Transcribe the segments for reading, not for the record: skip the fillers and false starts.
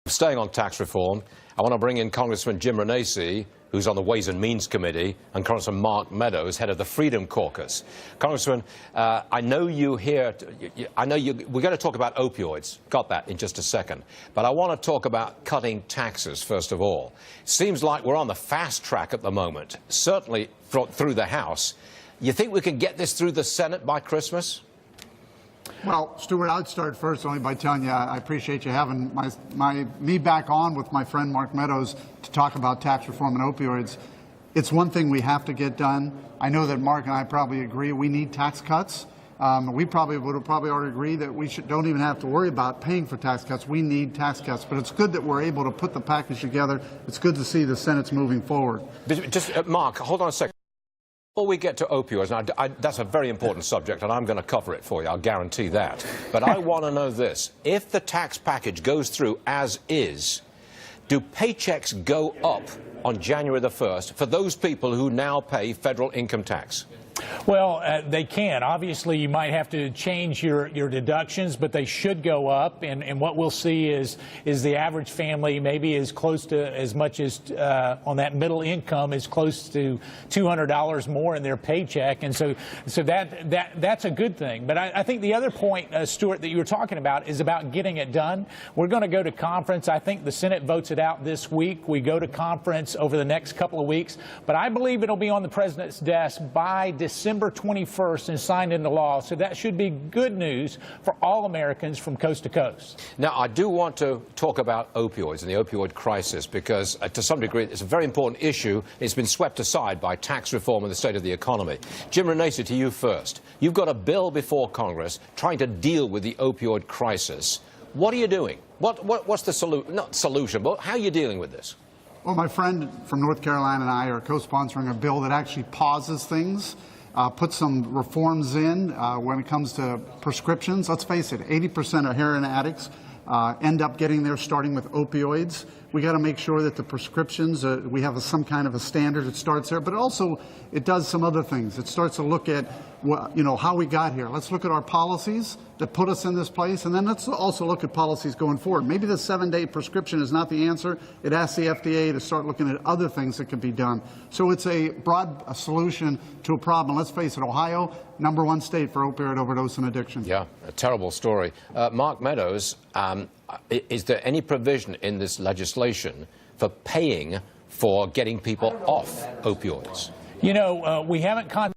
Staying on tax reform, I want to bring in Congressman Jim Renacci, who's on the Ways and Means Committee, and Congressman Mark Meadows, head of the Freedom Caucus. Congressman, I know you here. We're going to talk about opioids. Got that in just a second. But I want to talk about cutting taxes first of all. Seems like we're on the fast track at the moment, certainly through the House. You think we can get this through the Senate by Christmas? Well, Stuart, I'd start first only by telling you I appreciate you having me back on with my friend Mark Meadows to talk about tax reform and opioids. It's one thing we have to get done. I know that Mark and I probably agree we need tax cuts. We probably would have already agreed that we don't even have to worry about paying for tax cuts. We need tax cuts. But it's good that we're able to put the package together. It's good to see the Senate's moving forward. Just, Mark, hold on a second. Before we get to opioids, now, that's a very important subject, and I'm going to cover it for you, I'll guarantee that. But I want to know this. If the tax package goes through as is, do paychecks go up on January the 1st for those people who now pay federal income tax? Well, they can. Obviously, you might have to change your deductions, but they should go up. And what we'll see is the average family maybe is close to as much as on that middle income is close to $200 more in their paycheck. And so that's a good thing. But I think the other point, Stuart, that you were talking about is about getting it done. We're going to go to conference. I think the Senate votes it out this week. We go to conference over the next couple of weeks. But I believe it'll be on the president's desk by December 21st and signed into law. So that should be good news for all Americans from coast to coast. Now, I do want to talk about opioids and the opioid crisis because, to some degree, it's a very important issue. It's been swept aside by tax reform and the state of the economy. Jim Renacci, to you first. You've got a bill before Congress trying to deal with the opioid crisis. What are you doing? What's the solution? Not solution, but how are you dealing with this? Well, my friend from North Carolina and I are co-sponsoring a bill that actually pauses things. Put some reforms in when it comes to prescriptions. Let's face it, 80% of heroin addicts end up getting there starting with opioids. We got to make sure that the prescriptions, we have some kind of a standard that starts there, but also it does some other things. It starts to look at how we got here. Let's look at our policies that put us in this place, and then let's also look at policies going forward. Maybe the 7-day prescription is not the answer. It asks the FDA to start looking at other things that can be done. So it's a broad solution to a problem. Let's face it, Ohio, #1 state for opioid overdose and addiction. Yeah, a terrible story. Mark Meadows, is there any provision in this legislation for paying for getting people off opioids? You know, we haven't concentrated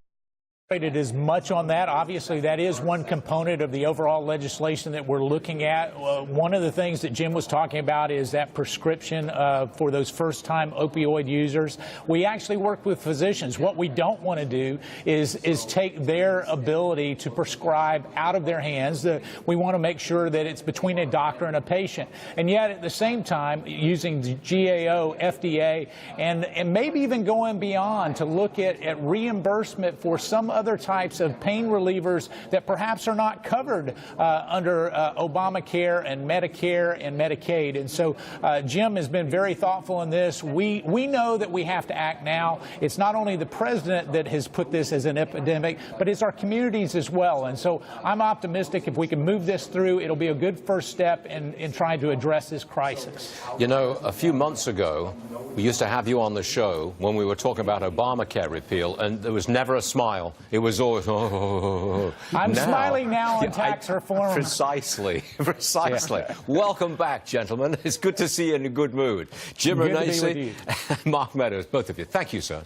as much on that. Obviously, that is one component of the overall legislation that we're looking at. One of the things that Jim was talking about is that prescription for those first-time opioid users. We actually work with physicians. What we don't want to do is take their ability to prescribe out of their hands. We want to make sure that it's between a doctor and a patient. And yet, at the same time, using the GAO, FDA, and maybe even going beyond to look at reimbursement for some other types of pain relievers that perhaps are not covered under Obamacare and Medicare and Medicaid. And so Jim has been very thoughtful in this. We know that we have to act now. It's not only the president that has put this as an epidemic, but it's our communities as well. And so I'm optimistic if we can move this through, it'll be a good first step in trying to address this crisis. You know, a few months ago, we used to have you on the show when we were talking about Obamacare repeal, and there was never a smile. It was always, oh. I'm smiling now on tax reform. Precisely. Yeah. Welcome back, gentlemen. It's good to see you in a good mood. Jim Renacci, Mark Meadows, both of you. Thank you, sir.